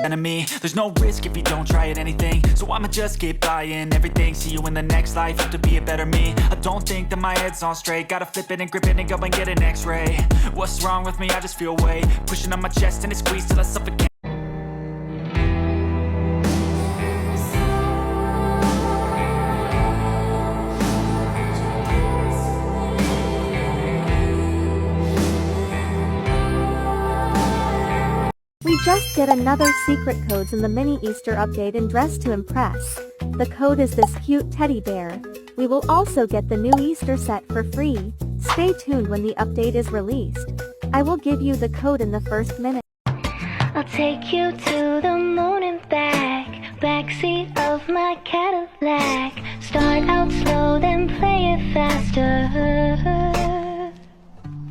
Enemy. There's no risk if you don't try at anything, so I'ma just keep buying everything. See you in the next life, have to be a better me. I don't think that my head's on straight, gotta flip it and grip it and go and get an x-ray. What's wrong with me? I just feel weight pushing on my chest and it squeezes till I suffocate. We just get another secret codes in the mini Easter update in Dress to Impress. The code is this cute teddy bear. We will also get the new Easter set for free. Stay tuned when the update is released. I will give you the code in the first minute. I'll take you to the moon and back, backseat of my Cadillac. Start out slow, then play it faster.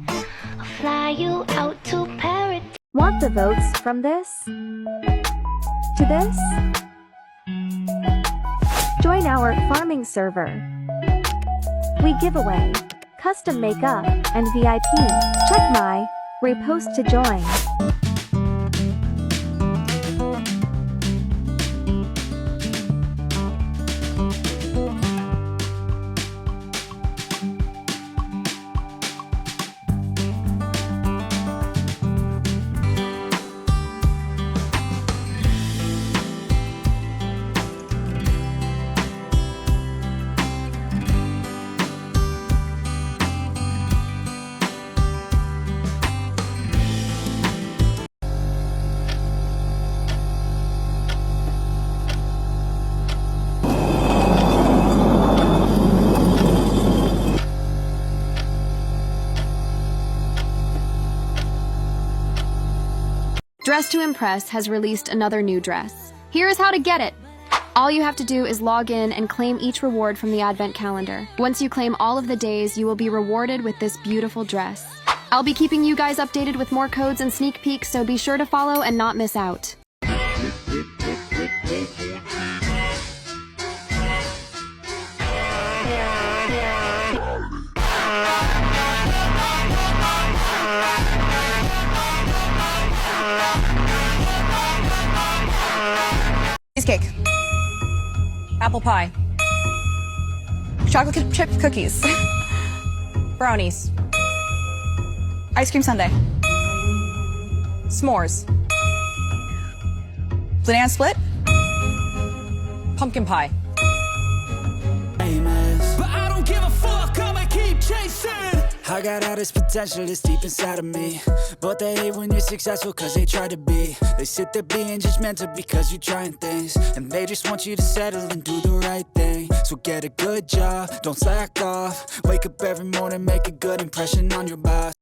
I'll fly you out to paradise. Want the votes from this to this? Join our farming server. We give away custom makeup and VIP. Check my repost to join. Dress to Impress has released another new dress. Here is how to get it. All you have to do is log in and claim each reward from the advent calendar. Once you claim all of the days, you will be rewarded with this beautiful dress. I'll be keeping you guys updated with more codes and sneak peeks, so be sure to follow and not miss out. Cheesecake, apple pie, chocolate chip cookies, brownies, ice cream sundae, s'mores, banana split, pumpkin pie. But I don't give a fuck, I'ma keep chasing. I got all this potential that's deep inside of me, but they hate when you're successful cause they try to be. They sit there being judgmental because you're trying things, and they just want you to settle and do the right thing. So get a good job, don't slack off. Wake up every morning, make a good impression on your boss.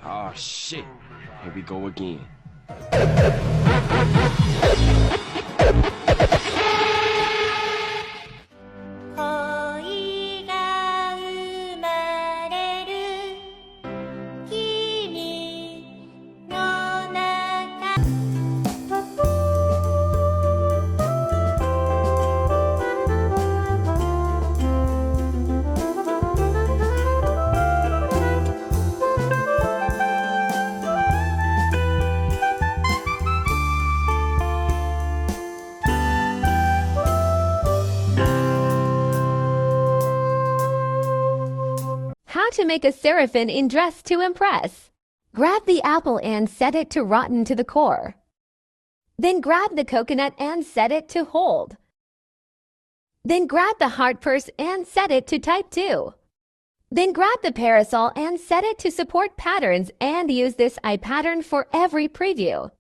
Oh shit, here we go again. How to make a seraphim in Dress to Impress. Grab the apple and set it to rotten to the core. Then grab the coconut and set it to hold. Then grab the heart purse and set it to type 2. Then grab the parasol and set it to support patterns and use this eye pattern for every preview.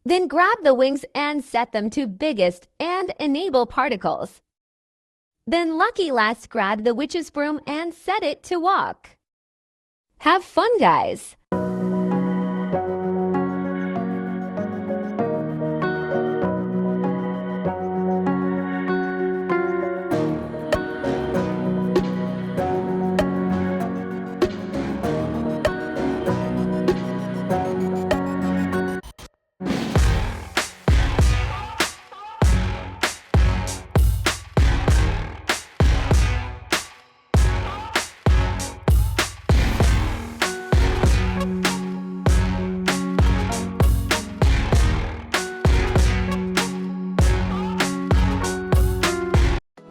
Then grab the wings and set them to biggest and enable particles. Then Lucky Last grab the witch's broom and set it to walk. Have fun, guys!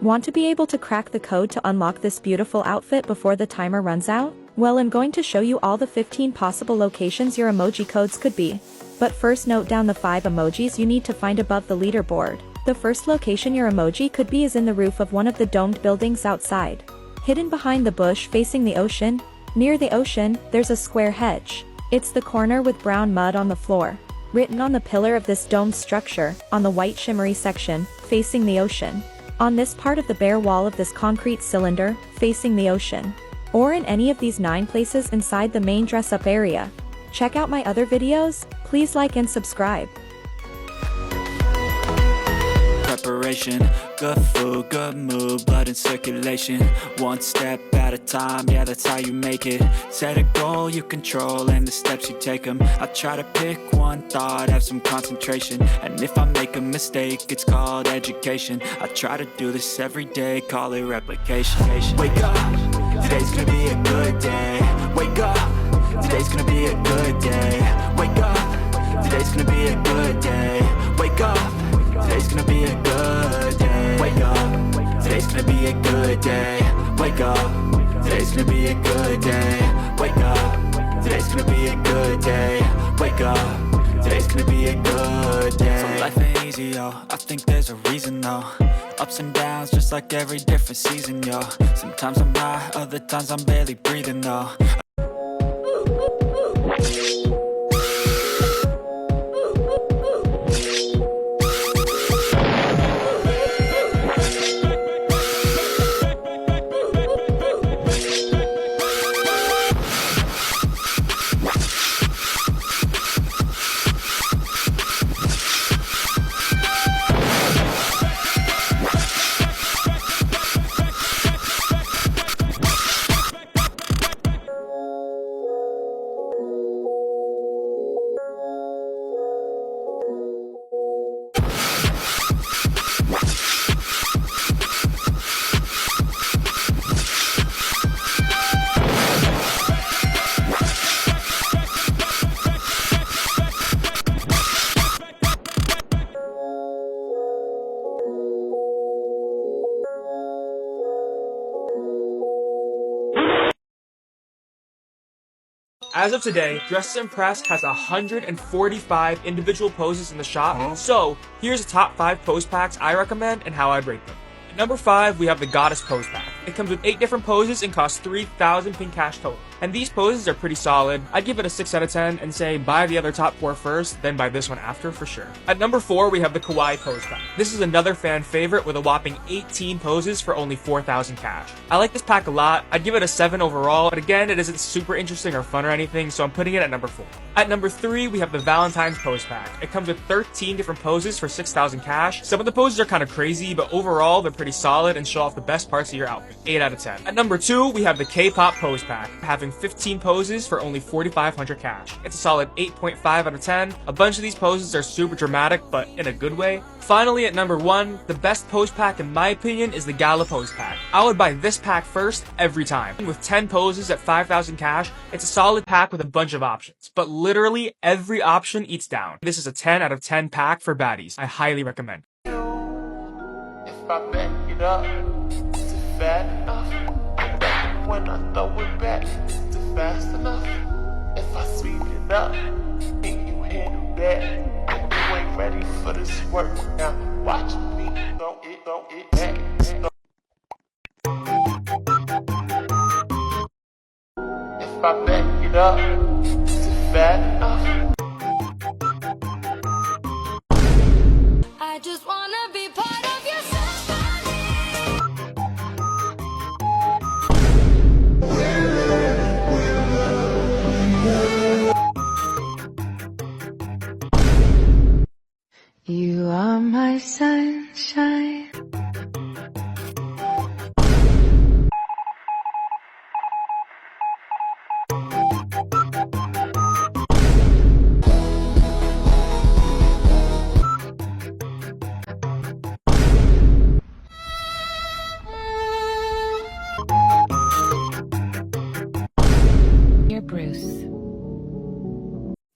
Want to be able to crack the code to unlock this beautiful outfit before the timer runs out? Well, I'm going to show you all the 15 possible locations your emoji codes could be. But first, note down the 5 emojis you need to find above the leaderboard. The first location your emoji could be is in the roof of one of the domed buildings outside. Hidden behind the bush facing the ocean, near the ocean, there's a square hedge. It's the corner with brown mud on the floor. Written on the pillar of this domed structure, on the white shimmery section, facing the ocean. On this part of the bare wall of this concrete cylinder, facing the ocean. Or in any of these 9 places inside the main dress-up area. Check out my other videos, please like and subscribe. Preparation, good food, good mood, blood in circulation. One step at a time, yeah, that's how you make it. Set a goal you control and the steps you take them. I try to pick one thought, have some concentration. And if I make a mistake, it's called education. I try to do this every day, call it replication. Wake up, today's gonna be a good day. Wake up, today's gonna be a good day. Wake up, today's gonna be a good day. Wake up, today's gonna be a good day. Wake up, today's gonna be a good day. Wake up, today's gonna be a good day. Wake up, today's gonna be a good day. Wake up, today's gonna be a good day. So life ain't easy, yo, I think there's a reason though. Ups and downs, just like every different season, yo. Sometimes I'm high, other times I'm barely breathing though. As of today, Dress to Impress has 145 individual poses in the shop, so here's the top 5 pose packs I recommend and how I'd rate them. At number 5, we have the Goddess Pose Pack. It comes with 8 different poses and costs 3,000 pink cash total. And these poses are pretty solid. I'd give it a 6 out of 10 and say buy the other top 4 first, then buy this one after for sure. At number 4, we have the Kawaii Pose Pack. This is another fan favorite with a whopping 18 poses for only 4,000 cash. I like this pack a lot. I'd give it a 7 overall, but again, it isn't super interesting or fun or anything, so I'm putting it at number 4. At number 3, we have the Valentine's Pose Pack. It comes with 13 different poses for 6,000 cash. Some of the poses are kind of crazy, but overall, they're pretty solid and show off the best parts of your outfit. 8 out of 10. At number 2, we have the K-pop Pose Pack, having 15 poses for only 4,500 cash. It's a solid 8.5 out of 10. A bunch of these poses are super dramatic, but in a good way. Finally, at number 1, the best pose pack in my opinion is the Gala Pose Pack. I would buy this pack first every time. With 10 poses at 5,000 cash, it's a solid pack with a bunch of options, but literally every option eats down. This is a 10 out of 10 pack for baddies. I highly recommend. If I back it up, is it fat enough? When I throw it back, is it fast enough? If I speed it up, and you handle that, you ain't ready for this work. Now watch me throw it back. If I back it up, is it fat enough? my sunshine. Dear Bruce.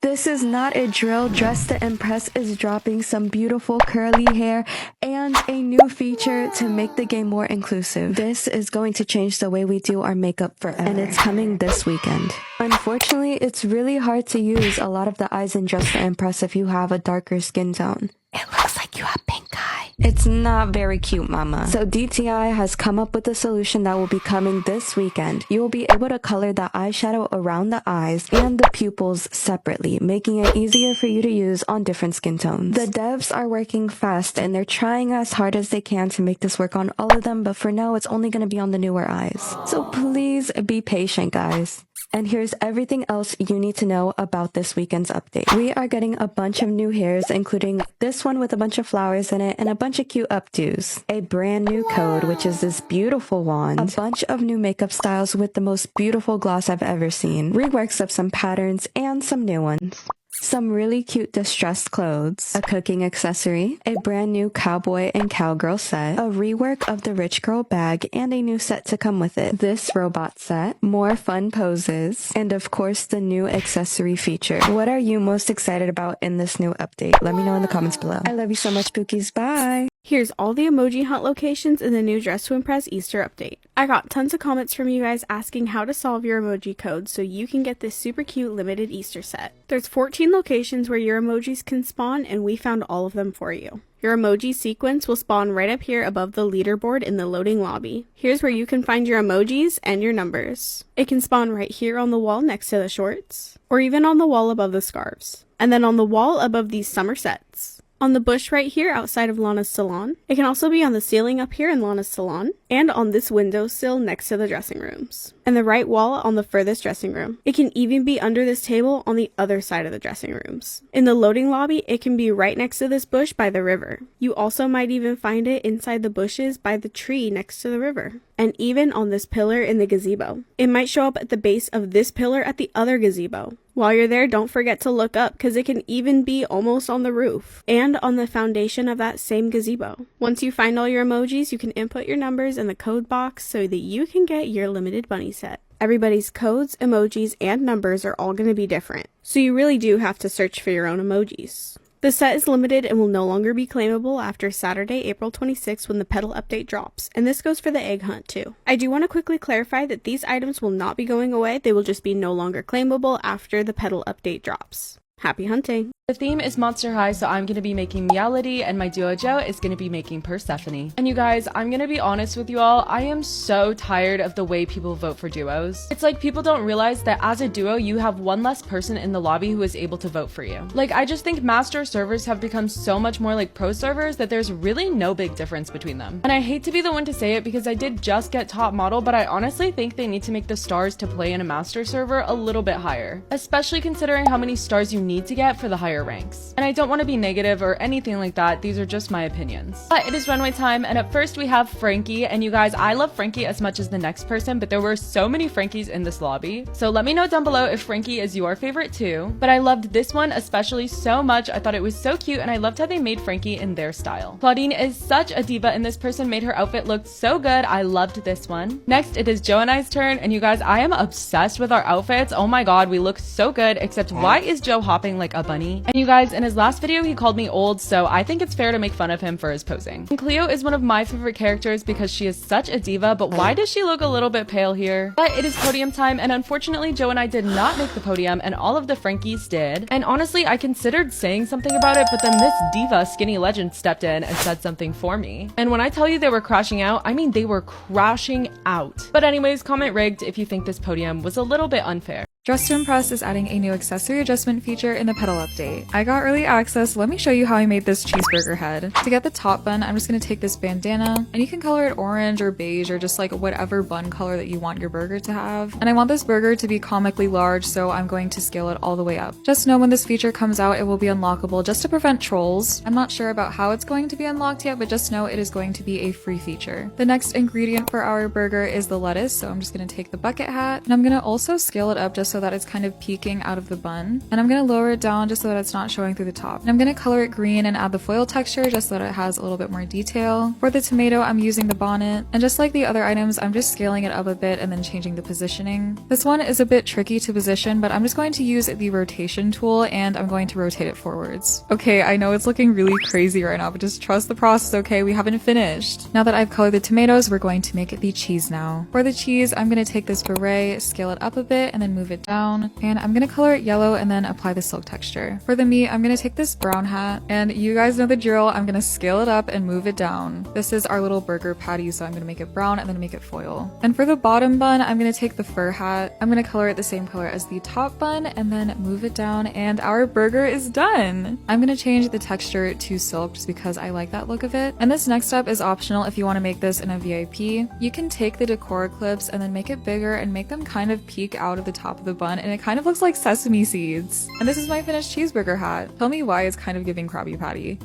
This is not a drill. Dress to Impress is dropping some beautiful curly hair and a new feature to make the game more inclusive. This is going to change the way we do our makeup forever, and it's coming this weekend. Unfortunately, it's really hard to use a lot of the eyes in Dress to Impress if you have a darker skin tone. It looks like you have pink eye. It's not very cute, mama. So DTI has come up with a solution that will be coming this weekend. You will be able to color the eyeshadow around the eyes and the pupils separately, making it easier for you to use on different skin tones. The devs are working fast and they're trying as hard as they can to make this work on all of them, but for now it's only going to be on the newer eyes. So please be patient, guys. And here's everything else you need to know about this weekend's update. We are getting a bunch of new hairs, including this one with a bunch of flowers in it and a bunch of cute updos. A brand new code, which is this beautiful wand. A bunch of new makeup styles with the most beautiful gloss I've ever seen. Reworks of some patterns and some new ones. Some really cute distressed clothes, a cooking accessory, a brand new cowboy and cowgirl set, a rework of the rich girl bag, and a new set to come with it. This robot set, more fun poses, and of course the new accessory feature. What are you most excited about in this new update? Let me know in the comments below. I love you so much, Pookies. Bye! Here's all the emoji hunt locations in the new Dress to Impress Easter update. I got tons of comments from you guys asking how to solve your emoji code so you can get this super cute limited Easter set. There's 14 locations where your emojis can spawn, and we found all of them for you. Your emoji sequence will spawn right up here above the leaderboard in the loading lobby. Here's where you can find your emojis and your numbers. It can spawn right here on the wall next to the shorts, or even on the wall above the scarves, and then on the wall above these summer sets. On the bush right here outside of Lana's salon. It can also be on the ceiling up here in Lana's salon, and on this windowsill next to the dressing rooms, and the right wall on the furthest dressing room. It can even be under this table on the other side of the dressing rooms. In the loading lobby, it can be right next to this bush by the river. You also might even find it inside the bushes by the tree next to the river, and even on this pillar in the gazebo. It might show up at the base of this pillar at the other gazebo. While you're there, don't forget to look up because it can even be almost on the roof and on the foundation of that same gazebo. Once you find all your emojis, you can input your numbers in the code box so that you can get your limited bunny set. Everybody's codes, emojis, and numbers are all going to be different, so you really do have to search for your own emojis. The set is limited and will no longer be claimable after Saturday, April 26th when the petal update drops, and this goes for the egg hunt too. I do want to quickly clarify that these items will not be going away, they will just be no longer claimable after the petal update drops. Happy hunting! The theme is Monster High, so I'm going to be making Meowlity, and my duo Joe is going to be making Persephone. And you guys, I'm going to be honest with you all, I am so tired of the way people vote for duos. It's like people don't realize that as a duo, you have one less person in the lobby who is able to vote for you. Like, I just think master servers have become so much more like pro servers that there's really no big difference between them. And I hate to be the one to say it because I did just get top model, but I honestly think they need to make the stars to play in a master server a little bit higher, especially considering how many stars you need to get for the higher ranks. And I don't want to be negative or anything like that, these are just my opinions. But it is runway time, and at first we have Frankie, and you guys, I love Frankie as much as the next person, but there were so many Frankies in this lobby. So let me know down below if Frankie is your favorite too. But I loved this one especially so much, I thought it was so cute, and I loved how they made Frankie in their style. Claudine is such a diva, and this person made her outfit look so good, I loved this one. Next, it is Joe and I's turn, and you guys, I am obsessed with our outfits. Oh my god, we look so good, except why is Joe hopping like a bunny? And you guys, in his last video he called me old, so I think it's fair to make fun of him for his posing. And Cleo is one of my favorite characters because she is such a diva, but why does she look a little bit pale here? But it is podium time, and unfortunately Joe and I did not make the podium, and all of the Frankies did. And honestly, I considered saying something about it, but then this diva skinny legend stepped in and said something for me. And when I tell you they were crashing out, I mean they were crashing out. But anyways, comment rigged if you think this podium was a little bit unfair. Dress to Impress is adding a new accessory adjustment feature in the pedal update. I got early access, let me show you how I made this cheeseburger head. To get the top bun, I'm just gonna take this bandana, and you can color it orange or beige or just like whatever bun color that you want your burger to have. And I want this burger to be comically large, so I'm going to scale it all the way up. Just know when this feature comes out, it will be unlockable just to prevent trolls. I'm not sure about how it's going to be unlocked yet, but just know it is going to be a free feature. The next ingredient for our burger is the lettuce, so I'm just gonna take the bucket hat, and I'm gonna also scale it up just so that it's kind of peeking out of the bun. And I'm gonna lower it down just so that it's not showing through the top. And I'm gonna color it green and add the foil texture just so that it has a little bit more detail. For the tomato, I'm using the bonnet, and just like the other items, I'm just scaling it up a bit and then changing the positioning. This one is a bit tricky to position, but I'm just going to use the rotation tool and I'm going to rotate it forwards. Okay, I know it's looking really crazy right now, but just trust the process, okay? We haven't finished. Now that I've colored the tomatoes, we're going to make the cheese now. For the cheese, I'm gonna take this beret, scale it up a bit, and then move it down. And I'm gonna color it yellow and then apply the silk texture. For the meat, I'm gonna take this brown hat, and you guys know the drill, I'm gonna scale it up and move it down. This is our little burger patty, so I'm gonna make it brown and then make it foil. And for the bottom bun, I'm gonna take the fur hat, I'm gonna color it the same color as the top bun, and then move it down, and our burger is done! I'm gonna change the texture to silk just because I like that look of it. And this next step is optional if you want to make this in a VIP. You can take the decor clips and then make it bigger and make them kind of peek out of the top of the bun, and it kind of looks like sesame seeds. And this is my finished cheeseburger hat. Tell me why it's kind of giving Krabby Patty.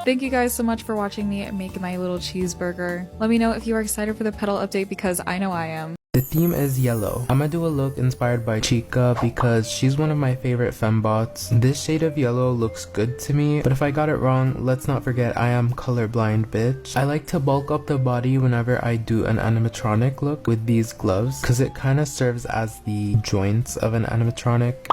Thank you guys so much for watching me make my little cheeseburger. Let me know if you are excited for the pedal update because I know I am. The theme is yellow. I'm gonna do a look inspired by Chica because she's one of my favorite fembots. This shade of yellow looks good to me, but if I got it wrong, let's not forget I am colorblind, bitch. I like to bulk up the body whenever I do an animatronic look with these gloves because it kind of serves as the joints of an animatronic.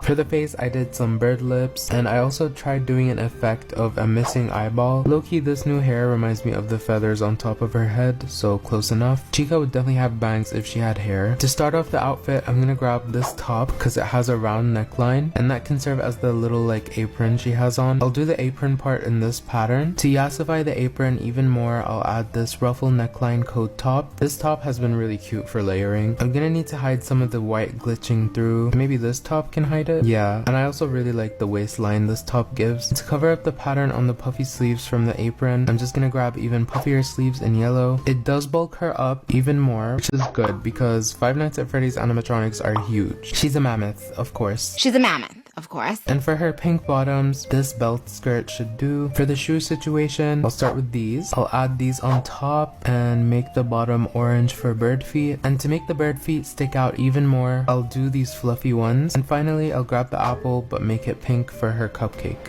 For the face, I did some bird lips, and I also tried doing an effect of a missing eyeball. Low-key, this new hair reminds me of the feathers on top of her head, so close enough. Chica would definitely have bangs if she had hair. To start off the outfit, I'm gonna grab this top because it has a round neckline, and that can serve as the little like apron she has on. I'll do the apron part in this pattern. To yassify the apron even more, I'll add this ruffle neckline coat top. This top has been really cute for layering. I'm gonna need to hide some of the white glitching through. Maybe this top can hide it? Yeah, and I also really like the waistline this top gives. To cover up the pattern on the puffy sleeves from the apron, I'm just gonna grab even puffier sleeves in yellow. It does bulk her up even more, which is good because Five Nights at Freddy's animatronics are huge. She's a mammoth, of course. She's a mammoth, of course. And for her pink bottoms, this belt skirt should do. For the shoe situation, I'll start with these. I'll add these on top and make the bottom orange for bird feet. And to make the bird feet stick out even more, I'll do these fluffy ones. And finally, I'll grab the apple but make it pink for her cupcake.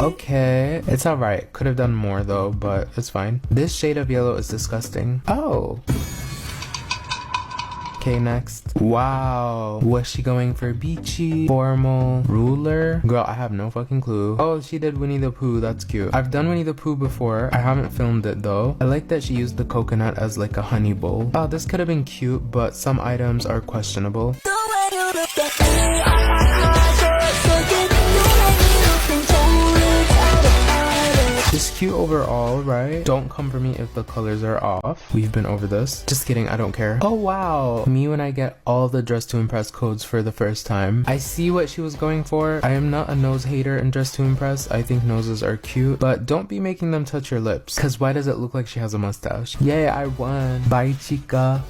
Okay, it's alright. Could have done more though, but it's fine. This shade of yellow is disgusting. Oh. Okay, next. Wow. Was she going for beachy, formal, ruler? Girl, I have no fucking clue. Oh, she did Winnie the Pooh. That's cute. I've done Winnie the Pooh before. I haven't filmed it though. I like that she used the coconut as like a honey bowl. Oh, this could have been cute, but some items are questionable. Just cute overall, right? Don't come for me if the colors are off. We've been over this. Just kidding, I don't care. Oh wow. Me when I get all the Dress to Impress codes for the first time. I see what she was going for. I am not a nose hater in Dress to Impress. I think noses are cute, but don't be making them touch your lips. Cause why does it look like she has a mustache? Yay, I won. Bye, Chica.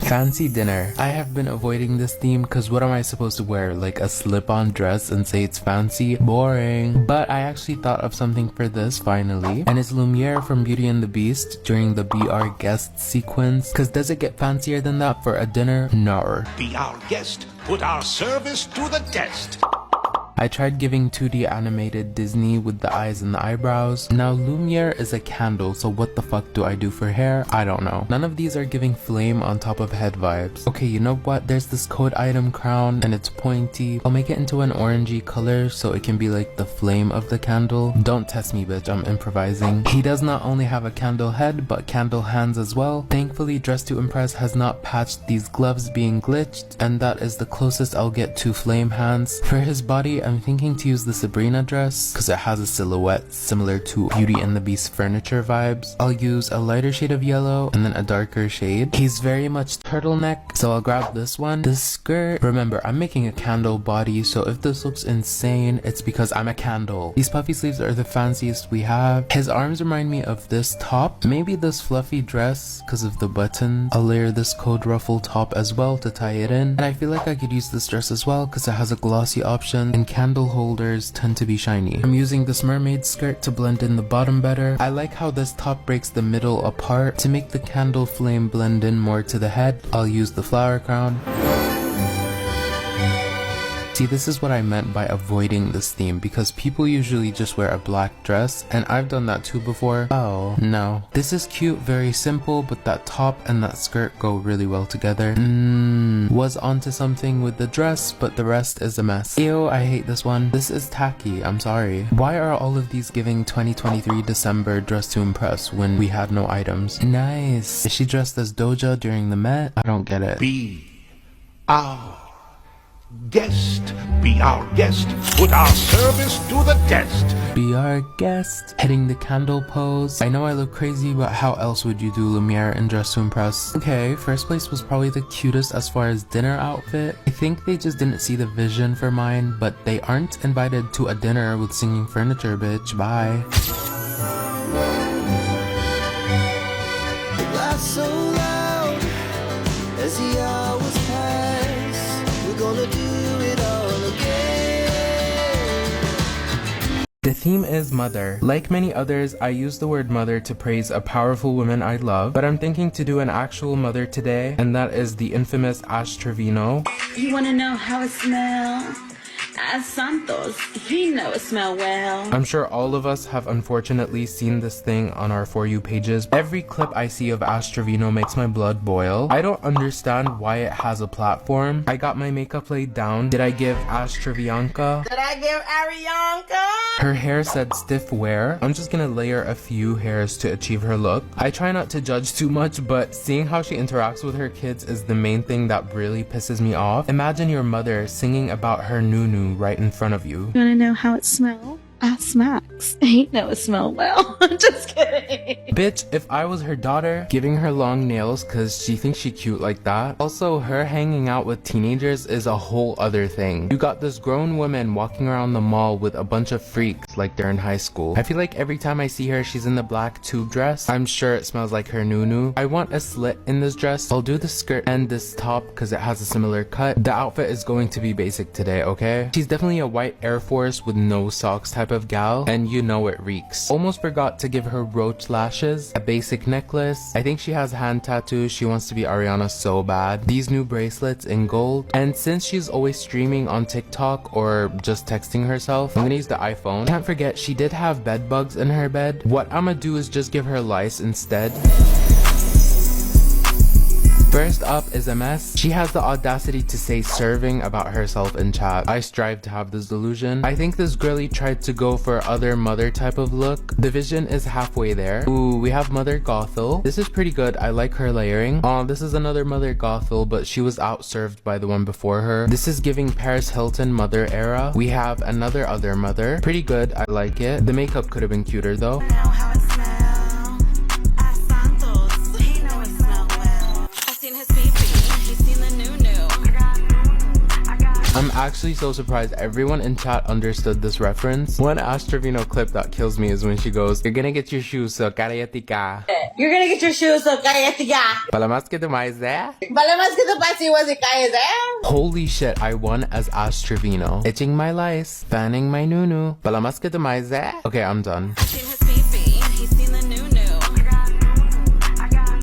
Fancy dinner. I have been avoiding this theme because what am I supposed to wear? Like a slip-on dress and say it's fancy? Boring. But I actually thought of something for this finally. And it's Lumiere from Beauty and the Beast during the Be Our Guest sequence. Because does it get fancier than that for a dinner? No. Be our guest. Put our service to the test. I tried giving 2D animated Disney with the eyes and the eyebrows. Now Lumiere is a candle, so what the fuck do I do for hair? I don't know. None of these are giving flame on top of head vibes. Okay, you know what? There's this code item crown and it's pointy. I'll make it into an orangey color so it can be like the flame of the candle. Don't test me, bitch, I'm improvising. He does not only have a candle head, but candle hands as well. Thankfully, Dress to Impress has not patched these gloves being glitched, and that is the closest I'll get to flame hands. For his body, I'm thinking to use the Sabrina dress because it has a silhouette similar to Beauty and the Beast furniture vibes. I'll use a lighter shade of yellow and then a darker shade. He's very much turtleneck, so I'll grab this one. This skirt, remember, I'm making a candle body, so if this looks insane, it's because I'm a candle. These puffy sleeves are the fanciest we have. His arms remind me of this top, maybe this fluffy dress because of the button. I'll layer this code ruffle top as well to tie it in, and I feel like I could use this dress as well because it has a glossy option and candle holders tend to be shiny. I'm using this mermaid skirt to blend in the bottom better. I like how this top breaks the middle apart. To make the candle flame blend in more to the head, I'll use the flower crown. See, this is what I meant by avoiding this theme, because people usually just wear a black dress, and I've done that too before. Oh, no. This is cute, very simple, but that top and that skirt go really well together. Was onto something with the dress, but the rest is a mess. Ew, I hate this one. This is tacky, I'm sorry. Why are all of these giving 2023 December Dress to Impress when we had no items? Nice. Is she dressed as Doja during the Met? I don't get it. Be our guest, be our guest, put our service to the test. Be our guest. Hitting the candle pose. I know I look crazy, but how else would you do Lumiere in Dress to Impress? Okay, first place was probably the cutest as far as dinner outfit. I think they just didn't see the vision for mine, but they aren't invited to a dinner with singing furniture, bitch. Bye. Laugh so loud as the hours pass. We're gonna do it all again. The theme is mother. Like many others, I use the word mother to praise a powerful woman I love, but I'm thinking to do an actual mother today, and that is the infamous Ash Trevino. You wanna know how it smells? As Santos, he know it smell well. I'm sure all of us have unfortunately seen this thing on our For You pages. Every clip I see of Ash Trevino makes my blood boil. I don't understand why it has a platform. I got my makeup laid down. Did I give Ash Trevianka? Did I give Arianka? Her hair said stiff wear. I'm just gonna layer a few hairs to achieve her look. I try not to judge too much, but seeing how she interacts with her kids is the main thing that really pisses me off. Imagine your mother singing about her nunu right in front of you. You wanna know how it smells? Ask Max. He know it smell well. Just kidding. Bitch, if I was her daughter, giving her long nails cause she thinks she cute like that. Also, her hanging out with teenagers is a whole other thing. You got this grown woman walking around the mall with a bunch of freaks like they're in high school. I feel like every time I see her, she's in the black tube dress. I'm sure it smells like her nunu. I want a slit in this dress. I'll do the skirt and this top cause it has a similar cut. The outfit is going to be basic today, okay? She's definitely a white Air Force with no socks type of gal, and you know it reeks. Almost forgot to give her roach lashes, a basic necklace. I think she has hand tattoos. She wants to be Ariana so bad. These new bracelets in gold, and since she's always streaming on TikTok or just texting herself, I'm gonna use the iPhone. Can't forget she did have bed bugs in her bed. What I'ma do is just give her lice instead. First up is a mess. She has the audacity to say serving about herself in chat. I strive to have this delusion. I think this girlie tried to go for other mother type of look. The vision is halfway there. Ooh, we have Mother Gothel. This is pretty good. I like her layering. Oh, this is another Mother Gothel, but she was outserved by the one before her. This is giving Paris Hilton mother era. We have another other mother. Pretty good. I like it. The makeup could have been cuter though. I'm actually so surprised everyone in chat understood this reference. One Ash Trevino clip that kills me is when she goes, "You're gonna get your shoes so karayatika." You're gonna get your shoes so karayatika. Palamas que tu mais é? Palamas que tu pasi was it kaya there? Holy shit, I won as Ash Trevino. Itching my lice, fanning my nunu. Palamas que tu mais é? Okay, I'm done.